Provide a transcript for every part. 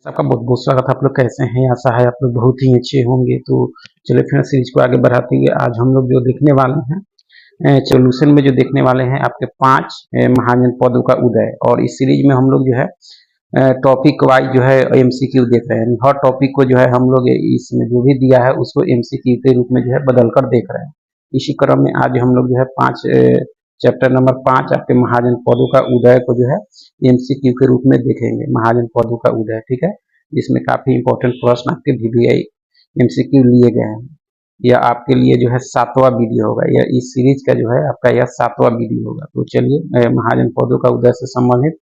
सबका बहुत बहुत स्वागत है। आप लोग कैसे हैं? आशा है आप लोग बहुत ही अच्छे होंगे। तो चलिए फिर सीरीज को आगे बढ़ाते हुए आज हम लोग जो देखने वाले हैं सॉल्यूशन में जो देखने वाले हैं आपके 5 महाजन पदों का उदय। और इस सीरीज में हम लोग जो है टॉपिक वाइज जो है एमसीक्यू देख रहे हैं। हर टॉपिक को जो है हम लोग इसमें जो भी दिया है उसको एमसीक्यू के रूप में जो है बदल कर देख रहे हैं। इसी क्रम में आज हम लोग जो है 5 चैप्टर नंबर 5 आपके महाजन पदों का उदय को जो है एमसीक्यू के रूप में देखेंगे। महाजन पदों का उदय, ठीक है। इसमें काफी इंपॉर्टेंट प्रश्न आपके वीवीआई एमसीक्यू लिए गए हैं। यह आपके लिए जो है 7वां वीडियो होगा। यह इस सीरीज का जो है आपका यह 7वां वीडियो होगा। तो चलिए महाजन पदों का उदय से संबंधित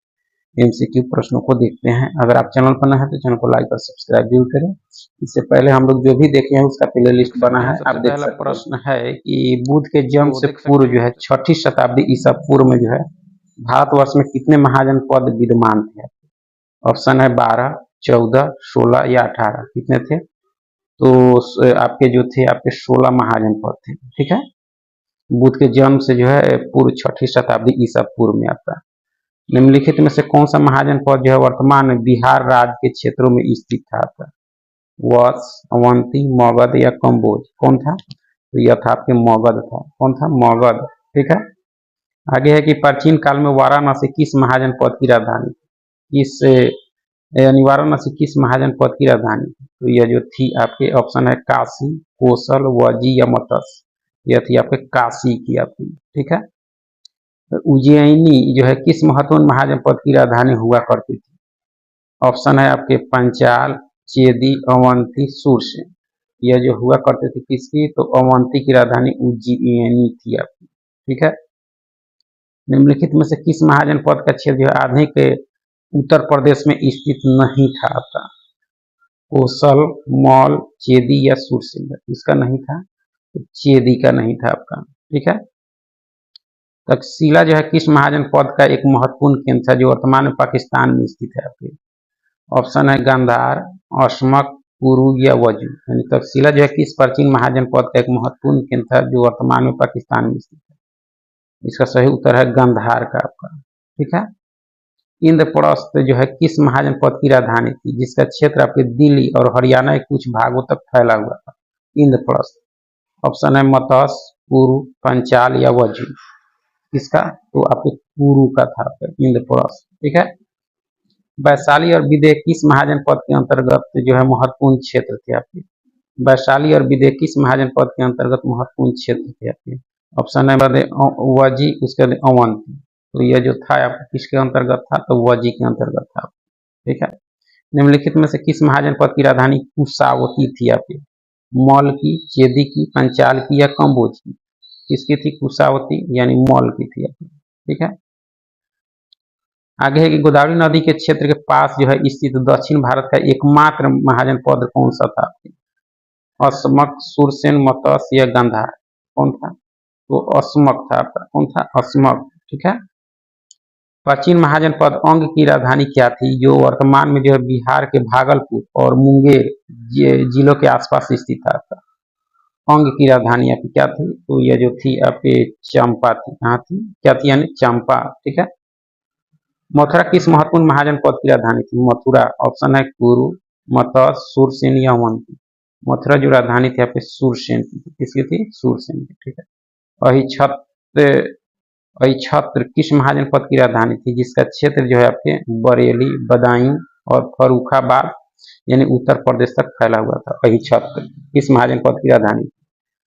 एमसीक्यू प्रश्नों को देखते हैं। अगर आप चैनल पर नए हैं तो चैनल को लाइक और सब्सक्राइब जरूर करें। इससे पहले हम लोग जो भी देखे हैं उसका प्ले लिस्ट बना है, आप देख सकते हैं। प्रश्न है कि बुद्ध के जन्म से पूर्व जो है 6ठी शताब्दी ईसा पूर्व में जो है भारतवर्ष में कितने महाजन पद विद्यमान थे? ऑप्शन है 12, 14, 16 या 18। कितने थे? तो आपके जो थे आपके 16 महाजन पद थे, ठीक है। बुद्ध के जन्म से जो है पूर्व 6ठी शताब्दी ईसा पूर्व में आता है। निम्नलिखित में से कौन सा महाजन पद जो है वर्तमान में बिहार राज्य के क्षेत्रों में स्थित था? वत्स, अवंती, मगध या कम्बोज? कौन था? तो यह था आपके मगध था। कौन था? मगध, ठीक है। आगे है कि प्राचीन काल में वाराणसी किस महाजन पद की राजधानी थी? किस वाराणसी किस महाजन पद की राजधानी थी? तो यह जो थी आपके ऑप्शन है काशी, कोसल, वजी या मत्स्य। यह थी आपके काशी की आपकी, ठीक है। उज्जैनी जो है किस महत्वपूर्ण महाजन पद की राजधानी हुआ करती थी? ऑप्शन है आपके पंचाल, चेदी, अवंती, सूरसेन। यह जो हुआ करते थे किसकी? तो अवंती की राजधानी उज्जैनी थी आपकी, ठीक है। निम्नलिखित में से किस महाजन पद का क्षेत्र जो है आधुनिक उत्तर प्रदेश में स्थित नहीं था? आपका कोसल, मौल, चेदी या सूरसेन? इसका नहीं था, तो चेदी का नहीं था आपका, ठीक है। तक्षशिला जो है किस महाजन पद का एक महत्वपूर्ण केंद्र था जो वर्तमान में पाकिस्तान में स्थित है? आपके ऑप्शन है गांधार, असमक, पुरू या वजू। यानी तक्षशिला जो है किस प्राचीन महाजन पद का एक महत्वपूर्ण केंद्र था जो वर्तमान में पाकिस्तान में स्थित है? इसका सही उत्तर है गांधार का आपका, ठीक है। इंद्रप्रस्थ जो है किस महाजन पद की राजधानी थी जिसका क्षेत्र आपके दिल्ली और हरियाणा के कुछ भागों तक फैला हुआ था? इंद्रप्रस्थ। ऑप्शन है मत्स्य, पुरू, पंचाल या वजू। इसका तो आपके पुरू का था इंद्रप्रस्थ, ठीक है। वैशाली और विदेह किस महाजन पद के अंतर्गत जो है महत्वपूर्ण क्षेत्र थे आपके? वैशाली और विदेह किस महाजन पद के अंतर्गत महत्वपूर्ण क्षेत्र थे आपके? ऑप्शन है वजी, उसके बाद अवंती। तो यह जो था आपका किसके अंतर्गत था? तो वजी के अंतर्गत था, ठीक है। निम्नलिखित में से किस महाजन पद की राजधानी कुशावती थी आपकी? मौल की, चेदी की, पंचाल की या कम्बोज की? किसकी थी? कुशावती यानी मौल की थी आपकी, ठीक है। आगे है कि गोदावरी नदी के क्षेत्र के पास जो है स्थित दक्षिण भारत का एकमात्र महाजन पद कौन सा था? असमक, सूरसेन, मत्स्य या गांधार? कौन था? तो असमक था आपका। कौन था? असमक, ठीक है। प्राचीन महाजन पद अंग की राजधानी क्या थी जो वर्तमान में जो है बिहार के भागलपुर और मुंगेर जिलों के आसपास स्थित था? अंग की राजधानी आपकी क्या थी? तो यह जो थी आपके चंपा थी। कहाँ थी? क्या थी? यानी चंपा, ठीक है। मथुरा किस महत्वपूर्ण महाजन पद की राजधानी थी? मथुरा। ऑप्शन है कुरु, मत्स्य, सूरसेन या अवंती। मथुरा जो राजधानी थी आपके सूरसेन की। किसकी थी? सूरसेन की, ठीक है। अहिछत्र अहिछत्र किस महाजन पद की राजधानी थी जिसका क्षेत्र जो है आपके बरेली, बदायूं और फर्रुखाबाद यानी उत्तर प्रदेश तक फैला हुआ था? अहिछत्र किस महाजन पद की राजधानी?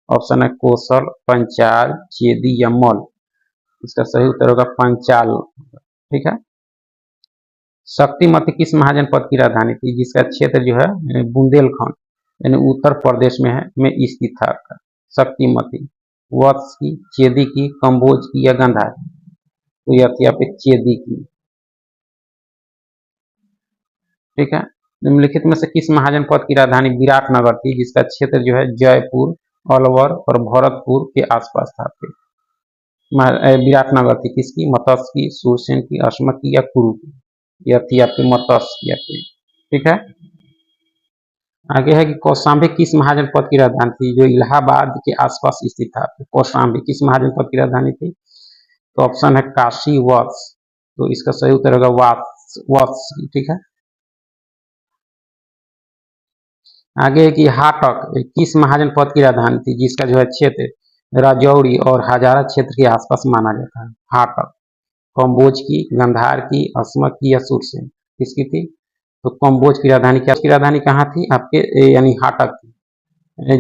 ऑप्शन है कोसल, पंचाल, चेदी या मौल। इसका सही उत्तर होगा पंचाल, ठीक है। शक्तिमती किस महाजन पद की राजधानी थी जिसका क्षेत्र जो है बुंदेलखंड यानी उत्तर प्रदेश में स्थित था? आपका शक्तिमती वत्स की, चेदी की, कम्बोज की या गांधार? तो यह थी आपके चेदी की, ठीक है। निम्नलिखित में से किस महाजन पद की राजधानी विराटनगर थी जिसका क्षेत्र जो है जयपुर, अलवर और भरतपुर के आसपास था? आपके विराटनगर थी किसकी? मत्स्य की, सूरसेन की, असमक की या कुरु की? यह थी आपकी मत्स्य की आपकी, ठीक है। आगे है कि कौशाम्बी किस महाजन पद की राजधानी थी जो इलाहाबाद के आसपास स्थित था? कौशाम्बी किस महाजन पद की राजधानी थी? तो ऑप्शन है काशी, वत्स। तो इसका सही उत्तर होगा वत्स, ठीक है। आगे है कि हाटक किस महाजनपद की राजधानी थी, जिसका जो है क्षेत्र राजौरी और हजारा क्षेत्र के आसपास माना जाता है। हाटक कम्बोज की, गंधार की, अस्मक की या सुरसेन, किसकी थी? तो कम्बोज की राजधानी क्या, की राजधानी कहाँ थी आपके, यानी हाटक थी,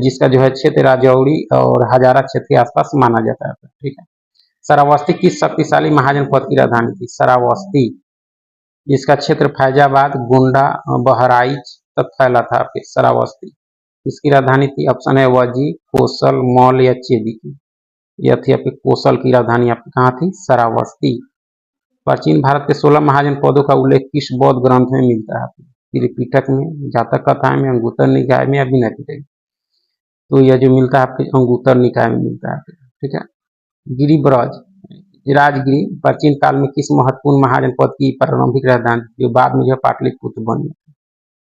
जिसका जो है क्षेत्र राजौरी और हजारा क्षेत्र के आसपास माना जाता है। ठीक है। श्रावस्ती किस शक्तिशाली महाजनपद की राजधानी थी? श्रावस्ती, जिसका क्षेत्र फैजाबाद, गोंडा, बहराइच तक फैला था आपके श्रावस्ती। इसकी राजधानी थी, ऑप्शन है वजी, कोसल, मौल या चेदी की। यह थी आपकी कोसल की राजधानी, आपकी कहाँ थी? श्रावस्ती। प्राचीन भारत के 16 महाजनपदों का उल्लेख किस बौद्ध ग्रंथ में मिलता है? त्रिपिटक में, जातक कथा में, अंगुत्तर निकाय में या विनय पिटक? तो यह जो मिलता है आपके अंगुत्तर निकाय में मिलता है। ठीक है। गिरिब्रज राजगिरी प्राचीन काल में किस महत्वपूर्ण महाजनपद की प्रारंभिक राजधानी, जो बाद में जो पाटलिपुत्र बनी?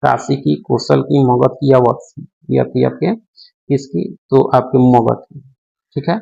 काशी की, कौशल की, मगध की या वत्स? यह थी आपके किसकी? तो आपके मगध की। ठीक है।